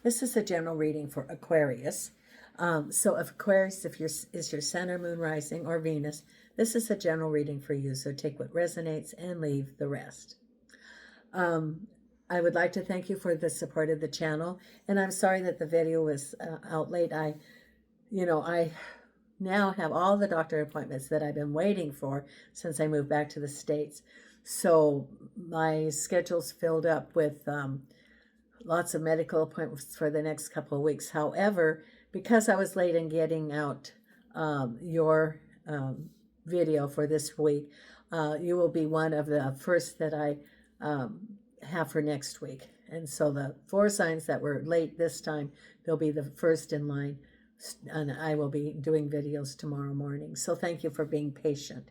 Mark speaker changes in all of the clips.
Speaker 1: This is a general reading for Aquarius. So if Aquarius is your Sun or Moon rising or Venus, this is a general reading for you. So take what resonates and leave the rest. I would like to thank you for the support of the channel, and I'm sorry that the video was out late. I now have all the doctor appointments that I've been waiting for since I moved back to the States. So my schedule's filled up with lots of medical appointments for the next couple of weeks. However, because I was late in getting out your video for this week, you will be one of the first that I have for next week. And so the 4 signs that were late this time, they'll be the first in line, and I will be doing videos tomorrow morning. So thank you for being patient.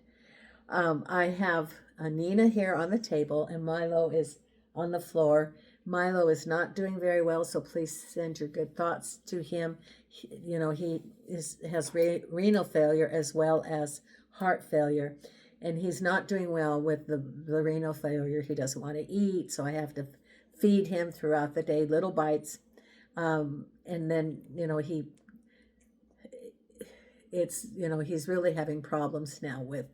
Speaker 1: I have Nina here on the table, and Milo is on the floor. Milo is not doing very well, so please send your good thoughts to him. He has renal failure as well as heart failure, and he's not doing well with the renal failure. He doesn't want to eat, so I have to feed him throughout the day, little bites. And then, he's really having problems now with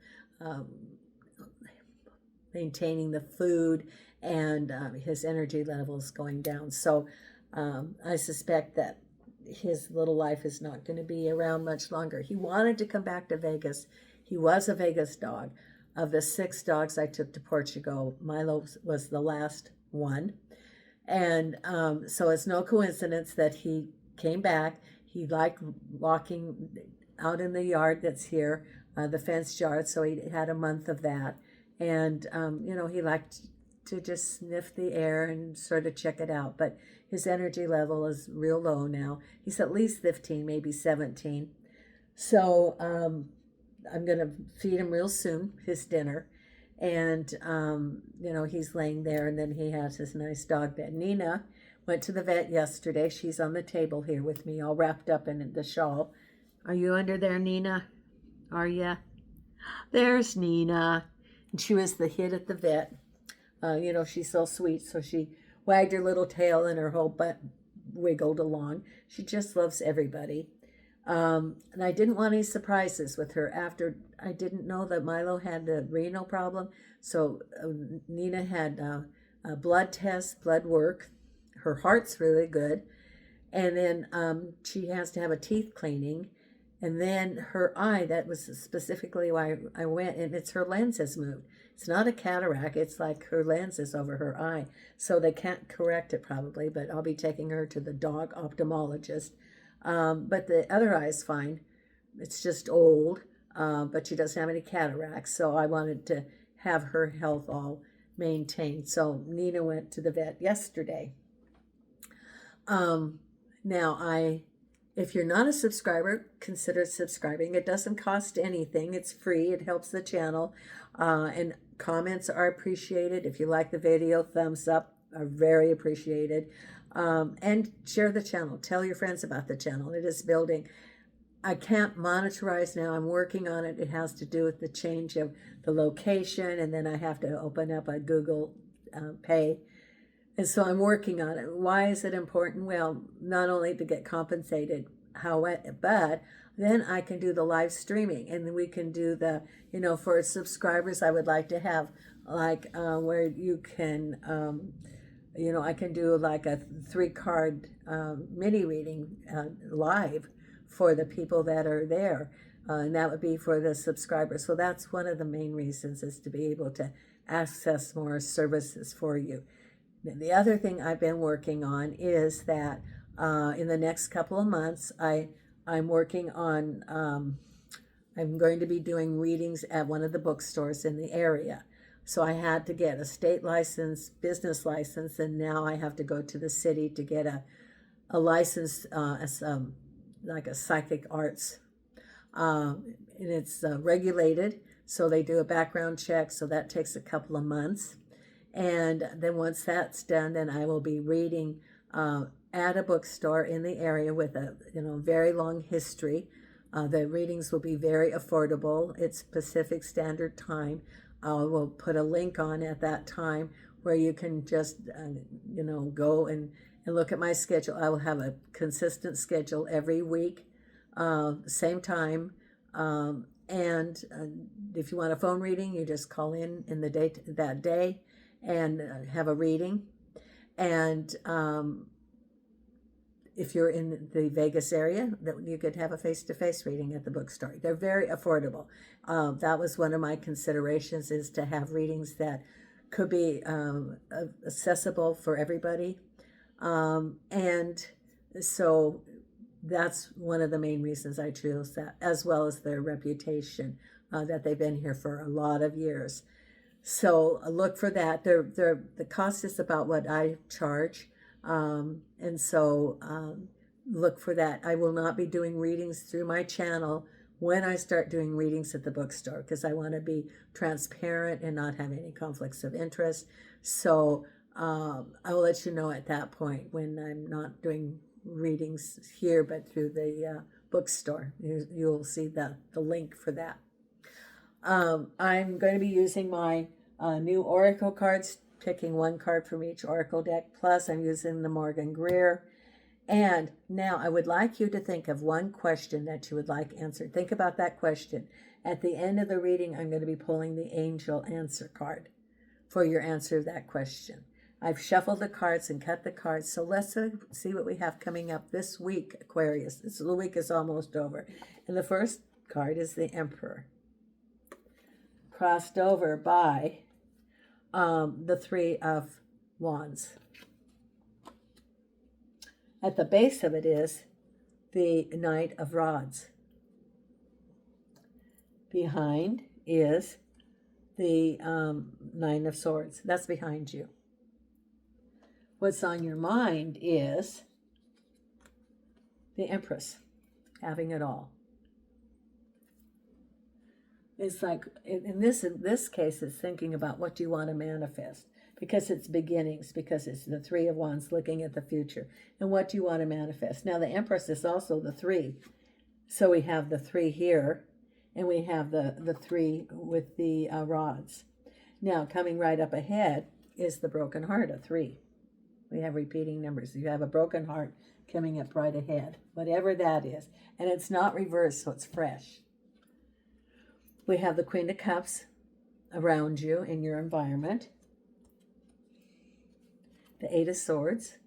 Speaker 1: maintaining the food, and his energy levels going down. So I suspect that his little life is not going to be around much longer. He wanted to come back to Vegas. He was a Vegas dog. Of the 6 dogs I took to Portugal, Milo was the last one. And so it's no coincidence that he came back. He liked walking out in the yard that's here, the fenced yard, so he had a month of that. And, he liked to just sniff the air and sort of check it out. But his energy level is real low now. He's at least 15, maybe 17. So I'm going to feed him real soon, his dinner. And, he's laying there, and then he has his nice dog bed. Nina went to the vet yesterday. She's on the table here with me, all wrapped up in the shawl. Are you under there, Nina? Are ya? There's Nina. And she was the hit at the vet. She's so sweet, so she wagged her little tail and her whole butt wiggled along. She just loves everybody. And I didn't want any surprises with her after I didn't know that Milo had the renal problem. So Nina had a blood test, blood work. Her heart's really good. And then she has to have a teeth cleaning. And then her eye, that was specifically why I went, and it's her lens has moved. It's not a cataract, it's like her lens is over her eye. So they can't correct it probably, but I'll be taking her to the dog ophthalmologist. But the other eye is fine. It's just old, but she doesn't have any cataracts. So I wanted to have her health all maintained. So Nina went to the vet yesterday. If you're not a subscriber, consider subscribing. It doesn't cost anything. It's free. It helps the channel. And comments are appreciated. If you like the video, thumbs up are very appreciated. And share the channel. Tell your friends about the channel. It is building. I can't monetize now. I'm working on it. It has to do with the change of the location, and then I have to open up a Google Pay. And so I'm working on it. Why is it important? Well, not only to get compensated, but then I can do the live streaming, and then we can do the, for subscribers, I would like to have like where you can, I can do like a 3-card mini reading live for the people that are there. And that would be for the subscribers. So that's one of the main reasons, is to be able to access more services for you. The other thing I've been working on is that in the next couple of months, I'm working on, I'm going to be doing readings at one of the bookstores in the area. So I had to get a state license, business license, and now I have to go to the city to get a license as like a psychic arts. And it's regulated, so they do a background check, so that takes a couple of months. And then once that's done, then I will be reading at a bookstore in the area with a very long history. The readings will be very affordable. It's Pacific Standard Time. I will put a link on at that time where you can just go and and look at my schedule. I will have a consistent schedule every week, same time. And if you want a phone reading, you just call in the day that day and have a reading. And if you're in the Vegas area, that you could have a face-to-face reading at the bookstore. They're very affordable. That was one of my considerations, is to have readings that could be accessible for everybody. And so that's one of the main reasons I chose that, as well as their reputation, that they've been here for a lot of years. So look for that. The cost is about what I charge. And so look for that. I will not be doing readings through my channel when I start doing readings at the bookstore, because I want to be transparent and not have any conflicts of interest. So I will let you know at that point when I'm not doing readings here, but through the bookstore. You'll see the link for that. I'm going to be using my new Oracle cards, picking one card from each Oracle deck, plus I'm using the Morgan Greer. And now I would like you to think of one question that you would like answered. Think about that question. At the end of the reading, I'm going to be pulling the Angel Answer card for your answer to that question. I've shuffled the cards and cut the cards, so let's see what we have coming up this week, Aquarius. This week is almost over. And the first card is the Emperor, crossed over by the Three of Wands. At the base of it is the Knight of Rods. Behind is the Nine of Swords. That's behind you. What's on your mind is the Empress, having it all. It's like, in this case, it's thinking about what do you want to manifest, because it's beginnings, because it's the Three of Wands looking at the future. And what do you want to manifest? Now, the Empress is also the three. So we have the three here, and we have the three with the rods. Now, coming right up ahead is the broken heart, a 3. We have repeating numbers. You have a broken heart coming up right ahead, whatever that is. And it's not reversed, so it's fresh. We have the Queen of Cups around you in your environment. The Eight of Swords.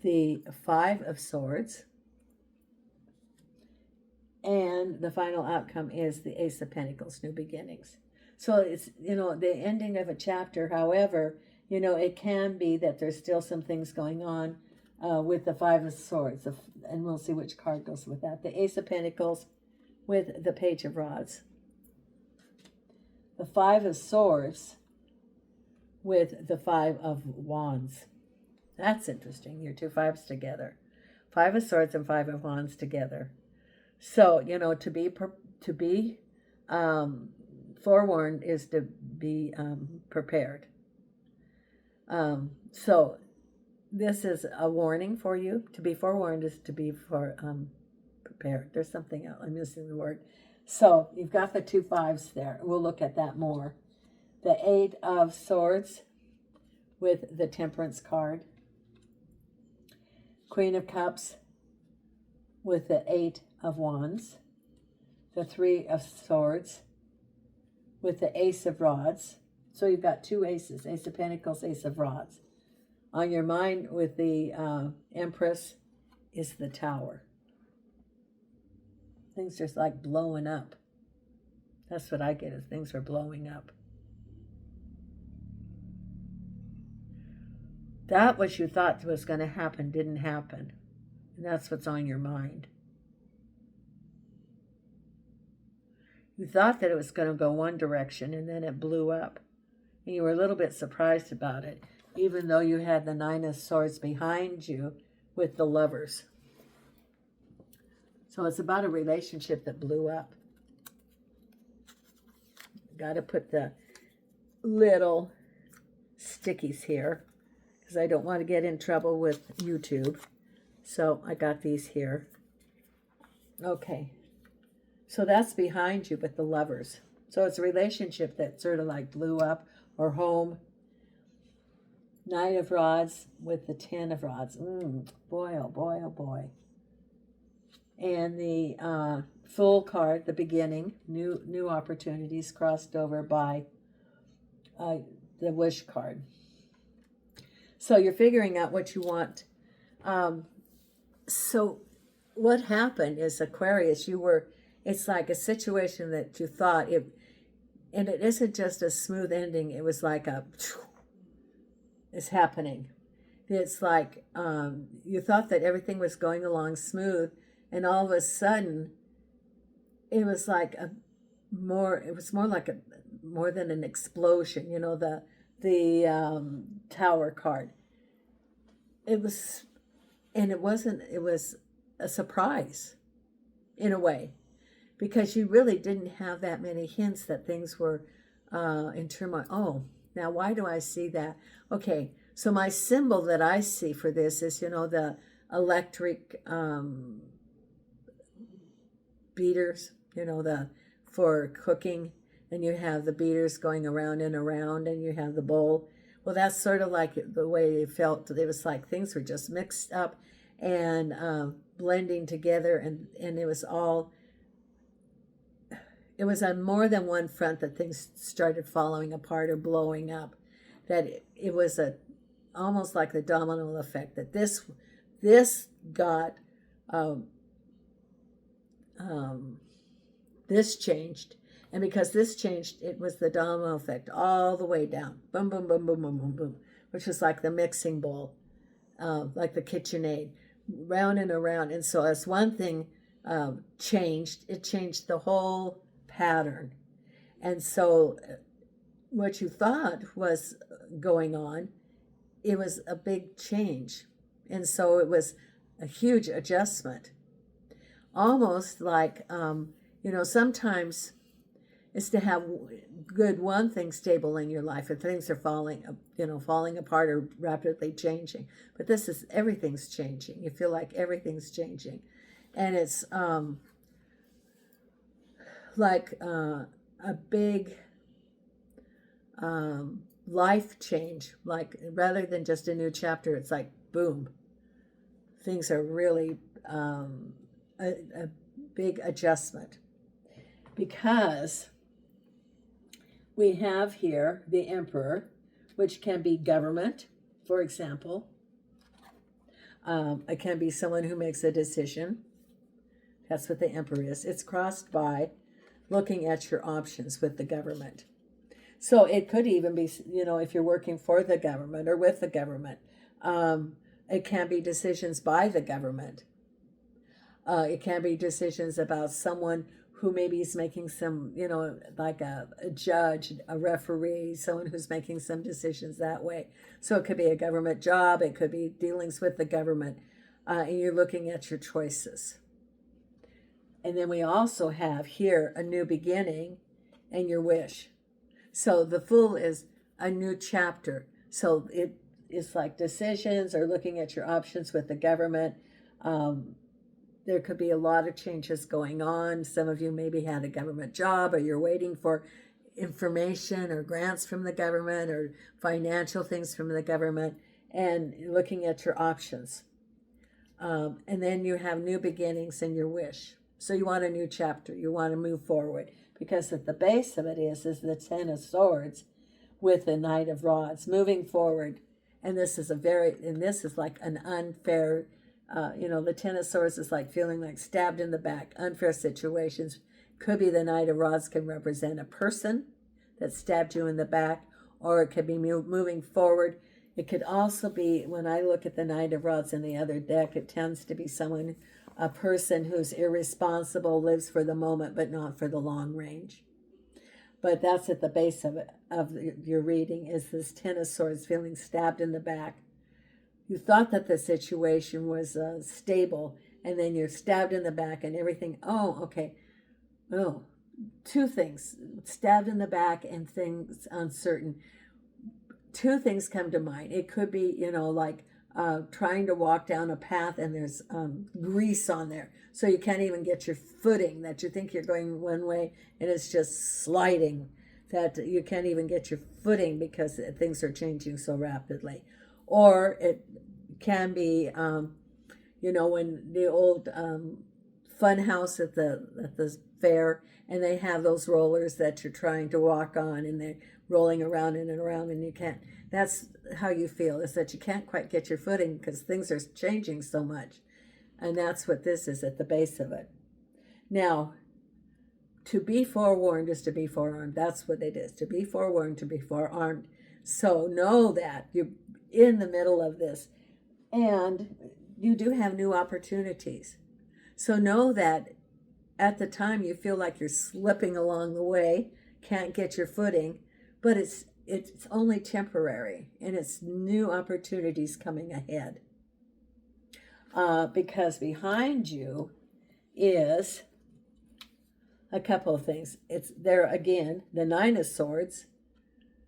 Speaker 1: The Five of Swords. And the final outcome is the Ace of Pentacles, new beginnings. So it's, the ending of a chapter. However, it can be that there's still some things going on with the Five of Swords. And we'll see which card goes with that. The Ace of Pentacles with the Page of Rods. The Five of Swords with the Five of Wands. That's interesting. Your two fives together. Five of Swords and Five of Wands together. So, to be forewarned is to be prepared. So this is a warning for you. To be forewarned is to be prepared. There's something else. I'm missing the word. So you've got the two fives there. We'll look at that more. The Eight of Swords with the Temperance card. Queen of Cups with the Eight of Wands. The Three of Swords with the Ace of Rods. So you've got two aces, Ace of Pentacles, Ace of Rods. On your mind with the Empress is the Tower. Things just like blowing up. That's what I get, is things are blowing up. That what you thought was going to happen didn't happen. And that's what's on your mind. You thought that it was going to go one direction, and then it blew up. And you were a little bit surprised about it, even though you had the Nine of Swords behind you with the Lovers. So it's about a relationship that blew up. Got to put the little stickies here, because I don't want to get in trouble with YouTube. So I got these here. Okay. So that's behind you with the Lovers. So it's a relationship that sort of like blew up, or home. Knight of Rods with the Ten of Rods. Boy, oh boy, oh boy. And the Fool card, the beginning, new opportunities crossed over by the Wish card. So you're figuring out what you want. So what happened is, Aquarius, it's like a situation that you thought and it isn't just a smooth ending. It was like it's happening. It's like you thought that everything was going along smooth, and all of a sudden, it was more than an explosion. You know, the Tower card. It was a surprise in a way, because you really didn't have that many hints that things were in turmoil. Oh, now why do I see that? Okay, so my symbol that I see for this is, the electric beaters, for cooking, and you have the beaters going around and around, and you have the bowl. Well, that's sort of like the way it felt. It was like things were just mixed up and blending together, and it was on more than one front that things started falling apart or blowing up. That it was almost like the domino effect, that this got this changed, and because this changed, it was the domino effect all the way down. Boom, boom, boom, boom, boom, boom, boom, which was like the mixing bowl, like the KitchenAid, round and around. And so as one thing changed, it changed the whole pattern. And so what you thought was going on, it was a big change. And so it was a huge adjustment. Almost like, sometimes it's to have good one thing stable in your life, if things are falling apart or rapidly changing. But this is, everything's changing. You feel like everything's changing. And it's like a big life change. Like, rather than just a new chapter, it's like, boom. Things are really a big adjustment. Because we have here the Emperor, which can be government, for example. It can be someone who makes a decision. That's what the Emperor is. It's crossed by looking at your options with the government. So it could even be, if you're working for the government or with the government, it can be decisions by the government. It can be decisions about someone who maybe is making some, like a judge, a referee, someone who's making some decisions that way. So it could be a government job. It could be dealings with the government. And you're looking at your choices. And then we also have here a new beginning and your wish. So the Fool is a new chapter. So it is like decisions or looking at your options with the government. There could be a lot of changes going on. Some of you maybe had a government job, or you're waiting for information or grants from the government or financial things from the government, and looking at your options. And then you have new beginnings and your wish. So you want a new chapter. You want to move forward, because at the base of it is the Ten of Swords with the Knight of Rods, moving forward. And this is like an unfair, the Ten of Swords is like feeling like stabbed in the back, unfair situations. Could be the Knight of Rods can represent a person that stabbed you in the back, or it could be moving forward. It could also be, when I look at the Knight of Rods in the other deck, it tends to be a person who's irresponsible, lives for the moment, but not for the long range. But that's at the base of your reading, is this Ten of Swords feeling stabbed in the back. You thought that the situation was stable, and then you're stabbed in the back and everything. Oh, okay. Oh, two things, stabbed in the back and things uncertain. Two things come to mind. It could be, trying to walk down a path and there's grease on there. So you can't even get your footing, that you think you're going one way and it's just sliding, that you can't even get your footing because things are changing so rapidly. Or it can be, when the old fun house at the fair, and they have those rollers that you're trying to walk on, and they're rolling around and around, and you can't. That's how you feel, is that you can't quite get your footing because things are changing so much. And that's what this is at the base of it. Now, to be forewarned is to be forearmed. That's what it is. To be forewarned, to be forearmed. So know that you're in the middle of this, and you do have new opportunities. So know that at the time you feel like you're slipping along the way, can't get your footing, but it's only temporary, and it's new opportunities coming ahead. Because behind you is a couple of things. It's there again, the Nine of Swords,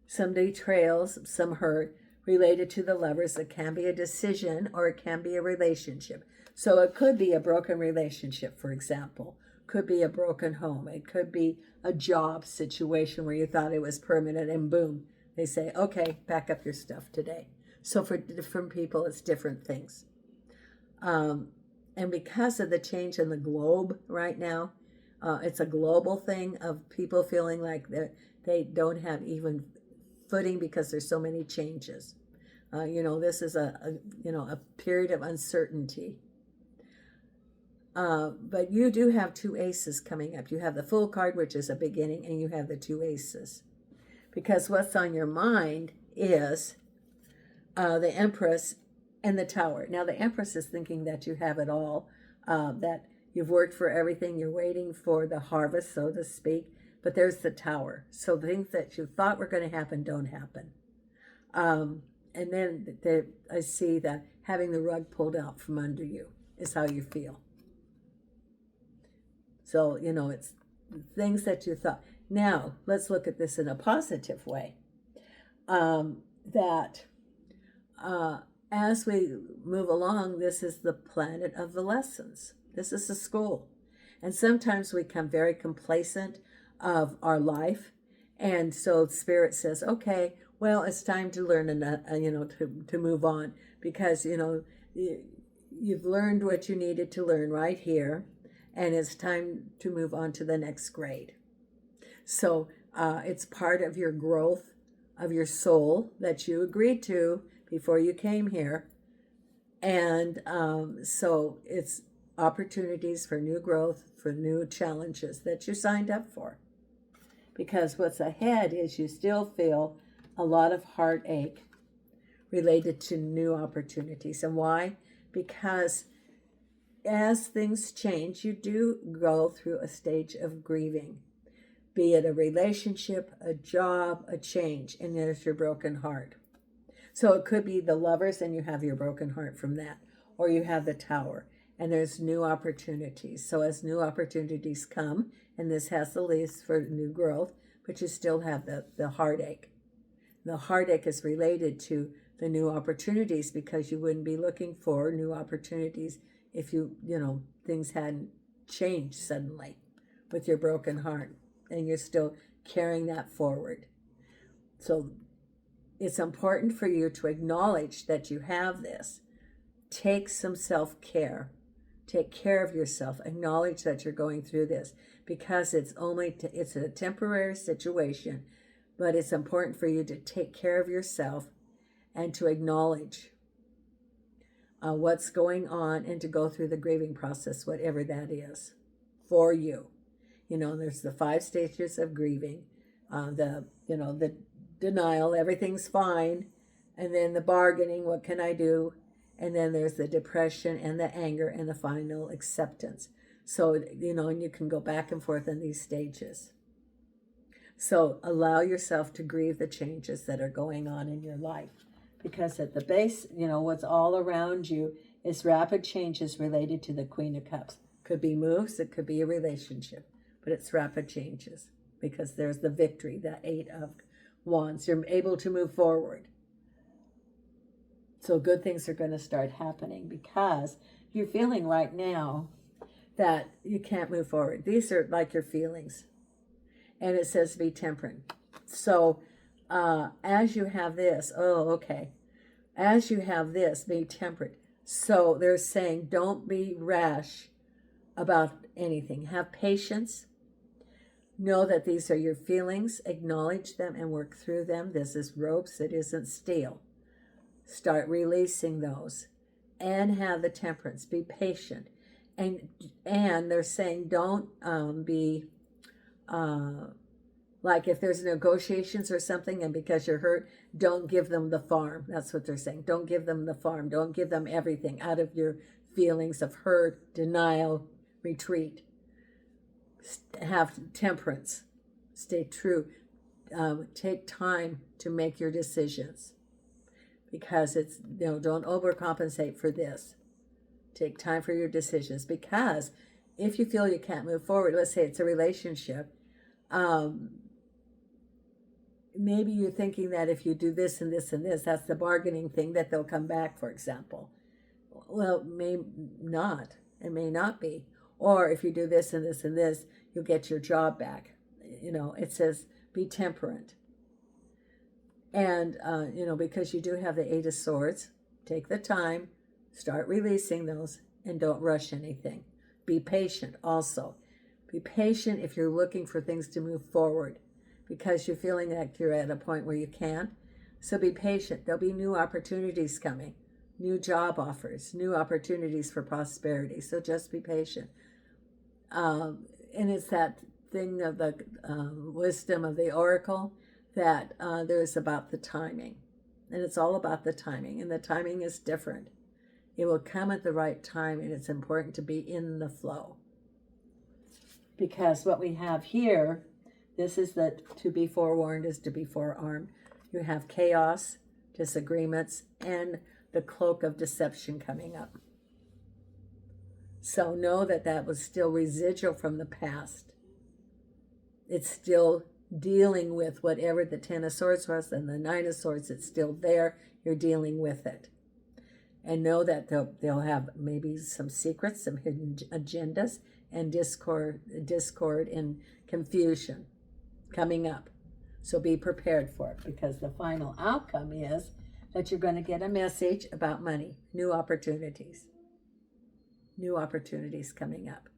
Speaker 1: some betrayals, some hurt related to the Lovers. It can be a decision, or it can be a relationship. So it could be a broken relationship, for example. Could be a broken home. It could be a job situation where you thought it was permanent, and boom, they say, okay, pack up your stuff today. So for different people, it's different things. And because of the change in the globe right now, it's a global thing of people feeling like they don't have even footing because there's so many changes. This is a period of uncertainty. But you do have two aces coming up. You have the Fool card, which is a beginning, and you have the two aces. Because what's on your mind is the Empress and the Tower. Now, the Empress is thinking that you have it all, that you've worked for everything, you're waiting for the harvest, so to speak, but there's the Tower. So things that you thought were going to happen don't happen. And then I see that having the rug pulled out from under you is how you feel. So, it's things that you thought. Now, let's look at this in a positive way. As we move along, this is the planet of the lessons. This is the school. And sometimes we become very complacent of our life. And so Spirit says, okay, well, it's time to learn, to move on, because, you've learned what you needed to learn right here. And it's time to move on to the next grade. So it's part of your growth of your soul that you agreed to before you came here. And so it's opportunities for new growth, for new challenges that you signed up for. Because what's ahead is you still feel a lot of heartache related to new opportunities. And why? Because as things change, you do go through a stage of grieving, be it a relationship, a job, a change, and there's your broken heart. So it could be the Lovers, and you have your broken heart from that, or you have the Tower, and there's new opportunities. So as new opportunities come, and this has the leaves for new growth, but you still have the heartache. The heartache is related to the new opportunities, because you wouldn't be looking for new opportunities if things hadn't changed suddenly with your broken heart, and you're still carrying that forward. So it's important for you to acknowledge that you have this. Take some self-care. Take care of yourself. Acknowledge that you're going through this, because it's a temporary situation, but it's important for you to take care of yourself and to acknowledge what's going on, and to go through the grieving process, whatever that is for you. There's the 5 stages of grieving, the denial, everything's fine, and then the bargaining, what can I do? And then there's the depression and the anger and the final acceptance. So, and you can go back and forth in these stages. So allow yourself to grieve the changes that are going on in your life. Because at the base, what's all around you is rapid changes related to the Queen of Cups. Could be moves, it could be a relationship, but it's rapid changes, because there's the victory, the 8 of Wands. You're able to move forward. So good things are going to start happening, because you're feeling right now that you can't move forward. These are like your feelings. And it says be temperate. So as you have this, okay. as you have this, be temperate. So they're saying don't be rash about anything. Have patience. Know that these are your feelings. Acknowledge them and work through them. This is ropes. It isn't steel. Start releasing those. And have the temperance. Be patient. And they're saying don't be like if there's negotiations or something and because you're hurt, don't give them the farm. That's what they're saying. Don't give them the farm. Don't give them everything out of your feelings of hurt, denial, retreat. Have temperance. Stay true. Take time to make your decisions because it's, don't overcompensate for this. Take time for your decisions because if you feel you can't move forward, let's say it's a relationship, maybe you're thinking that if you do this and this and this, that's the bargaining thing, that they'll come back, for example. Well, may not. It may not be. Or if you do this and this and this, you'll get your job back. It says be temperate. And, because you do have the Eight of Swords, take the time, start releasing those, and don't rush anything. Be patient also. Be patient if you're looking for things to move forward because you're feeling like you're at a point where you can't. So be patient. There'll be new opportunities coming, new job offers, new opportunities for prosperity. So just be patient. And it's that thing of the wisdom of the oracle that there's about the timing. And it's all about the timing. And the timing is different. It will come at the right time, and it's important to be in the flow. Because what we have here, this is that to be forewarned is to be forearmed. You have chaos, disagreements, and the cloak of deception coming up. So know that that was still residual from the past. It's still dealing with whatever the Ten of Swords was and the Nine of Swords. It's still there. You're dealing with it. And know that they'll have maybe some secrets, some hidden agendas, and discord and confusion coming up. So be prepared for it, because the final outcome is that you're going to get a message about money, new opportunities coming up.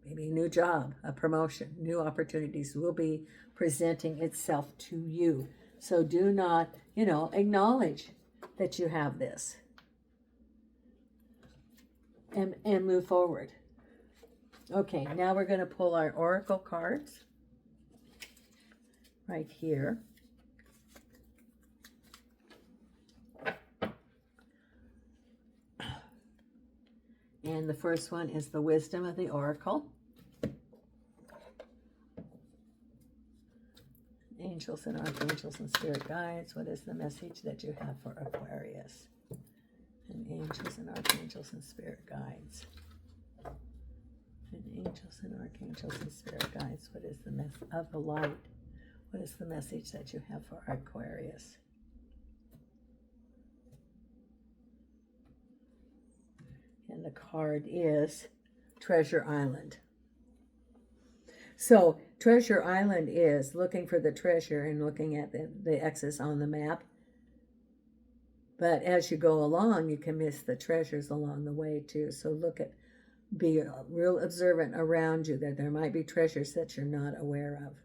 Speaker 1: Maybe a new job, a promotion, new opportunities will be presenting itself to you. So do not, acknowledge that you have this. And move forward. Okay, now we're going to pull our oracle cards right here. And the first one is the wisdom of the oracle. Angels and archangels and spirit guides, what is the message that you have for Aquarius? And angels and archangels and spirit guides. And angels and archangels and spirit guides, what is the message of the light? What is the message that you have for Aquarius? And the card is Treasure Island. So Treasure Island is looking for the treasure and looking at the X's on the map. But as you go along, you can miss the treasures along the way too. So be real observant around you that there might be treasures that you're not aware of.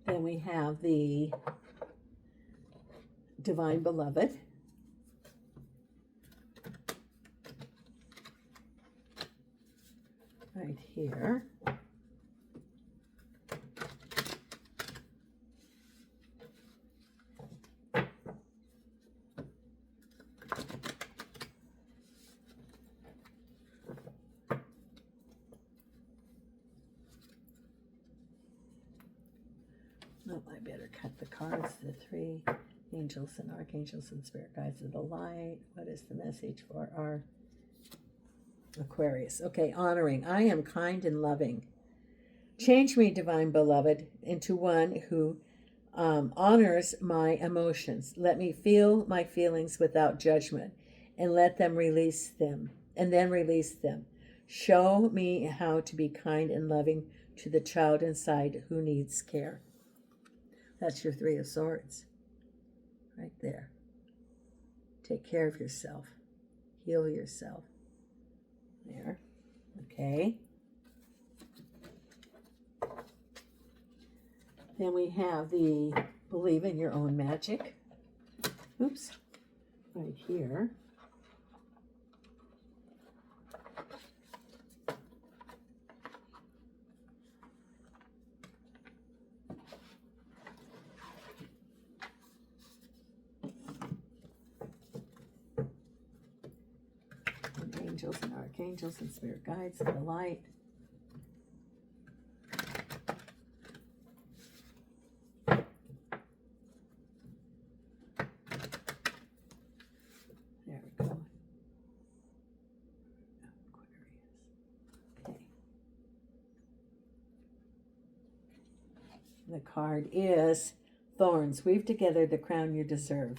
Speaker 1: Then we have the Divine Beloved. Right here. Oh, I better cut the cards. The three angels and archangels and spirit guides of the light. What is the message for our Aquarius? Okay, honoring. I am kind and loving. Change me, Divine Beloved, into one who honors my emotions. Let me feel my feelings without judgment and let them release them, and then release them. Show me how to be kind and loving to the child inside who needs care. That's your Three of Swords. Right there. Take care of yourself. Heal yourself. There. Okay. Then we have the Believe in Your Own Magic. Oops. Right here. Angels and archangels and spirit guides of the light. There we go. Okay. The card is Thorns. Weave together the crown you deserve.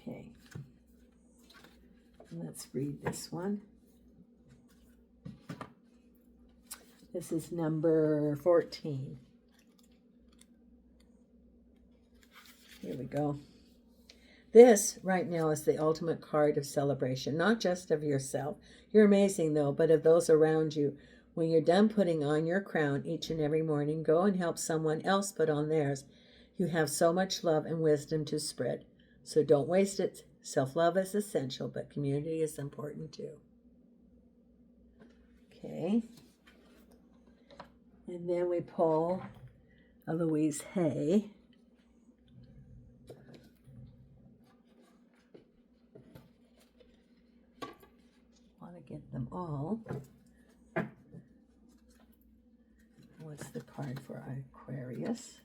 Speaker 1: Okay. Let's read this one. This is number 14. Here we go. This right now is the ultimate card of celebration, not just of yourself. You're amazing though, but of those around you. When you're done putting on your crown each and every morning, go and help someone else put on theirs. You have so much love and wisdom to spread, so don't waste it. Self-love is essential, but community is important too. Okay. And then we pull a Louise Hay. Want to get them all. What's the card for Aquarius?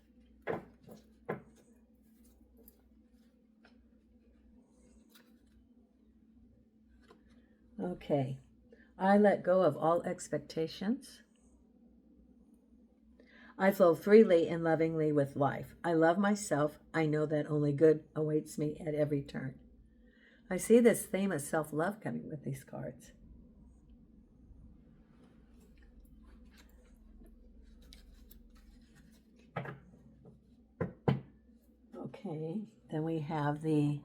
Speaker 1: Okay. I let go of all expectations. I flow freely and lovingly with life. I love myself. I know that only good awaits me at every turn. I see this theme of self-love coming with these cards. Okay, then we have the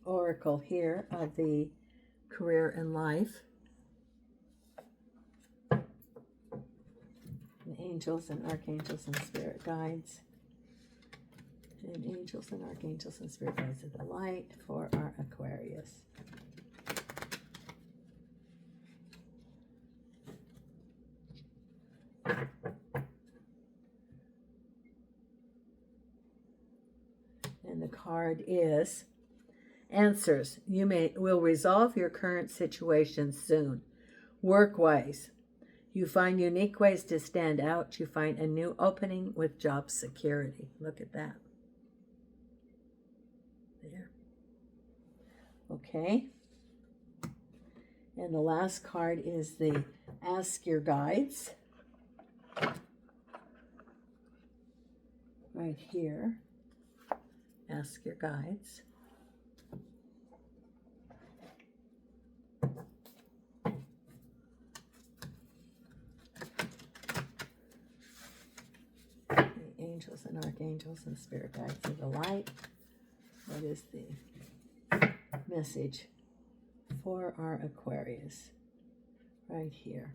Speaker 1: oracle here of the career and life. And angels and archangels and spirit guides. And angels and archangels and spirit guides of the light for our Aquarius. And the card is Answers. You will resolve your current situation soon. Work-wise, you find unique ways to stand out. You find a new opening with job security. Look at that. There. Okay. And the last card is the Ask Your Guides. Right here. Ask Your Guides. Angels and archangels and spirit guides of the light. What is the message for our Aquarius? Right here.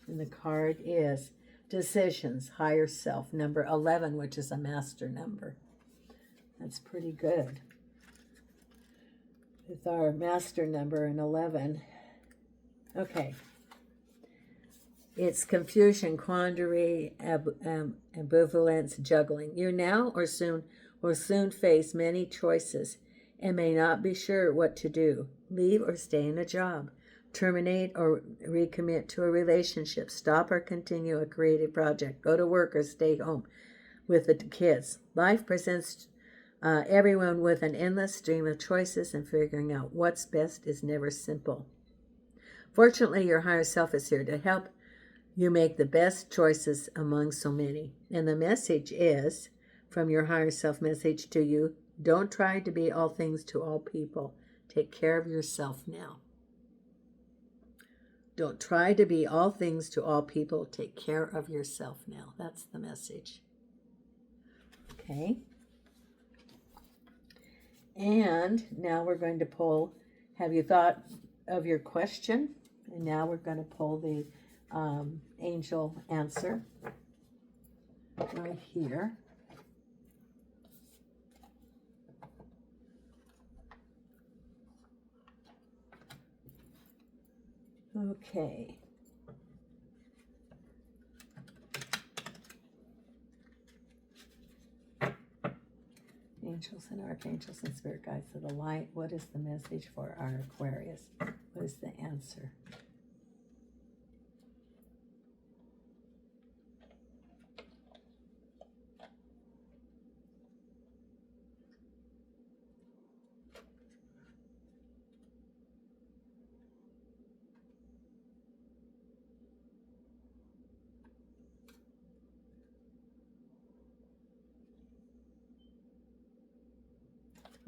Speaker 1: And the card is Decisions, Higher Self, number 11, which is a master number. That's pretty good. With our master number in 11. Okay. It's confusion, quandary, ambivalence, juggling. You now or soon will soon face many choices and may not be sure what to do. Leave or stay in a job. Terminate or recommit to a relationship. Stop or continue a creative project. Go to work or stay home with the kids. Life presents everyone with an endless stream of choices, and figuring out what's best is never simple. Fortunately, your higher self is here to help you make the best choices among so many. And the message is, from your higher self message to you, don't try to be all things to all people. Take care of yourself now. Don't try to be all things to all people. Take care of yourself now. That's the message. Okay. And now we're going to pull, have you thought of your question? And now we're going to pull the angel answer right here. Okay. Angels and archangels and spirit guides of the light. What is the message for our Aquarius? What is the answer?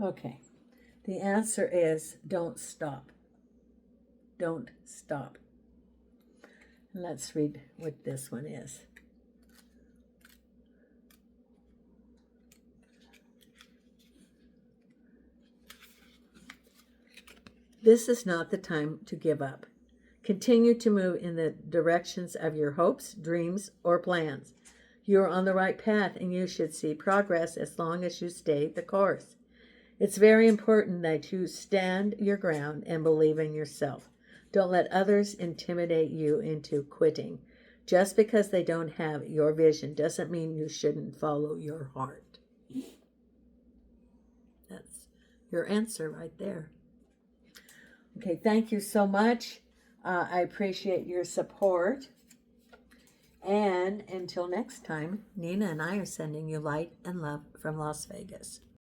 Speaker 1: Okay, the answer is don't stop. Don't stop. Let's read what this one is. This is not the time to give up. Continue to move in the directions of your hopes, dreams, or plans. You are on the right path and you should see progress as long as you stay the course. It's very important that you stand your ground and believe in yourself. Don't let others intimidate you into quitting. Just because they don't have your vision doesn't mean you shouldn't follow your heart. That's your answer right there. Okay, thank you so much. I appreciate your support. And until next time, Nina and I are sending you light and love from Las Vegas.